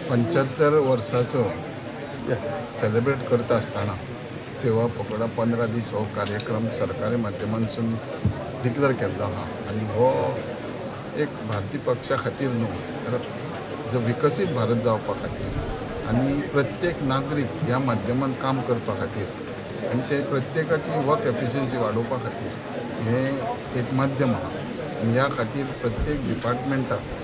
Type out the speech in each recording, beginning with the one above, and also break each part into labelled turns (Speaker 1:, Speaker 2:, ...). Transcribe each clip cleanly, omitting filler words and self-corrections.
Speaker 1: 75 वर्साचो सेलिब्रेट करता आसतना सेवा पकडा 15 दीस हो कार्यक्रम सरकारी माध्यमांतसून डिक्लेअर केल्लो आहा आनी हो एक भारतीय पक्षा खातीर न्हू तर जो विकसीत भारत जावपा खातीर आनी प्रत्येक नागरीक ह्या माध्यमान काम करपा खातीर आनी ते प्रत्येकाची वर्क एफिशियन्सी वाडोवपा खातीर हे एक माध्यम आहा आनी ह्या खातीर प्रत्येक डिपार्टमेंटाक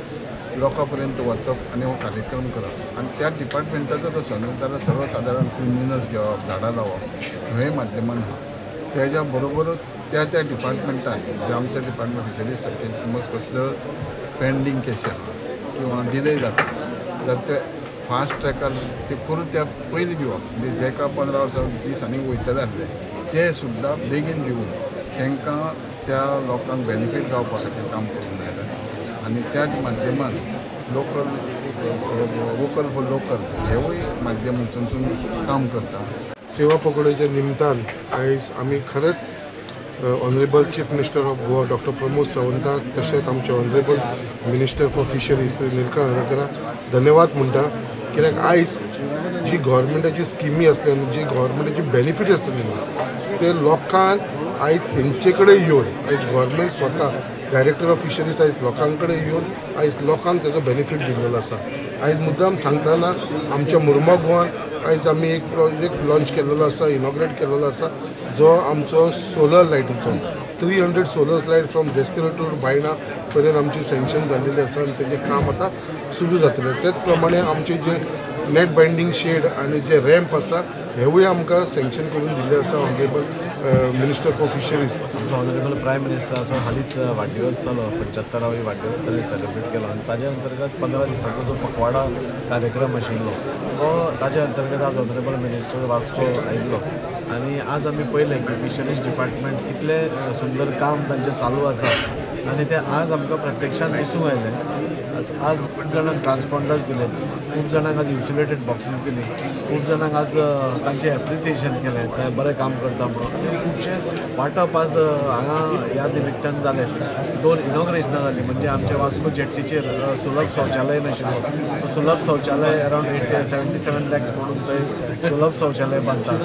Speaker 1: लोकां पर्यंत वचप आनी हो कार्यक्रम करप आनी त्या डिपार्टमेंटाचो तो सनूतारा सर्वसाधारण क्लिनिनस घेवप झाडां लावप ह्योय माध्यमान आहा तेज्या बरोबरूच त्या डिपार्टमेंटान जे आमच्या डिपार्टमेंट फिशरीज खातीर समज कसल्यो पेंडींग केसी आहा किंवा डिले जाता जाल्यार ते फास्ट ट्रॅकार ते करून त्या पयलीं दिवप म्हणजे जेका 15 वर्सां दिसांनी वयतले आसले ते सुद्दां बेगीन दिवन तांकां त्या लोकांक बेनिफीट गावपा खातीर काम करूंक मेळटा आनी त्याच माध्यमान वोकल फॉर लोकल हेवूय माध्यम हितूनसून काम करता।
Speaker 2: सेवा पकडोवच्या निमतान आयज आमी खरेंच honourable chief minister of Goa doctor Pramod सावंताक तशेंच आमचे honourable minister for fisheries Nilkanth अडकराक धन्यवाद म्हणटा कित्याक आयज जी गव्हर्मेंटाची स्किमी आसली आनी जी गव्हर्मेंटाची बेनिफीट आसली ते लोकांक आयज तेंचे कडेन येवन आयज गव्हर्मेंट स्वता डायरेक्टर ऑफ फिशरीज आयज लोकां कडेन येवन आयज लोकांक तेजो बेनिफीट दिल्लो आसा। आयज मुद्दाम सांगतना आमच्या मुर्मा गोवान आयज आमी एक प्रोजेक्ट लॉन्च केल्लो आसा इनॉग्रेट केल्लो आसा जो आमचो सोलर लायटीचो 300 solar light from Destilo to Baina पर्यंत आमची सँक्शन जाल्लेली आसा आनी तेजें काम आतां सुरू जातलें। तेच प्रमाणे आमचे जे नेट बायंडींग शेड आनी जे रॅम्प आसा हेवूय आमकां सँक्शन करून दिल्ले आसा ऑनरेबल मिनिस्टर फॉर फिशरीज।
Speaker 3: आमचो ऑनरेबल प्रायम मिनिस्टराचो हालींच वाडदिवस जालो 75वी वाडदिवस ताणें सेलिब्रेट केलो आनी ताजे अंतर्गत 15 दिसांचो जो पखवाडा कार्यक्रम आशिल्लो तो ताजे अंतर्गत आज ऑनरेबल मिनिस्टर वास्को आयिल्लो आनी आज आमी पळयलें की फिशरीज डिपार्टमेंट कितलें सुंदर काम तांचें चालू आसा आनी ते आज आमकां प्रत्यक्षान दिसूंक आयलें। आज खूब जाणांक ट्रान्सपॉन्डर्स दिले, खूब जाणांक आज इन्सुलेटेड बॉक्सीस दिली, खूब जाणांक आज तांचें एप्रिसिएशन केलें ते बरें काम करता म्हणून आनी खुबशे वांटप आज हांगा ह्या निमित्तान जालें। 2 इनॉग्रेशनां जालीं म्हणजे आमच्या वास्को जेट्टीचेर सुलभ शौचालय नाशिल्लो सुलभ शौचालय अरावंड 77 लॅक्स म्हणून थंय सुलभ शौचालय बांदतात।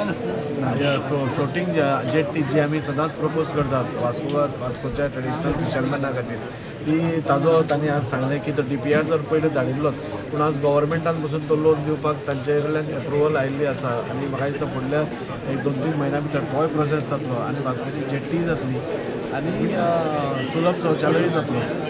Speaker 3: फ्लोटींग जेट्टी जी आमी सदांच प्रपोज करतात वास्कोच्या ट्रेडिशनल फिशरमॅना खातीर ती ताजो तांणी आज सांगलें की तो DPR तर पयलीं धाडिल्लोच पूण आज गव्हर्मेंटान पसून तो लोन दिवपाक तांचे कडल्यान एप्रुवल आयिल्ली आसा आनी म्हाका दिसता फुडल्या 1-2-3 म्हयन्या भितर तोय प्रोसेस जातलो आनी वास्कोची जेट्टी जातली आनी सुलभ शौचालय जातलो।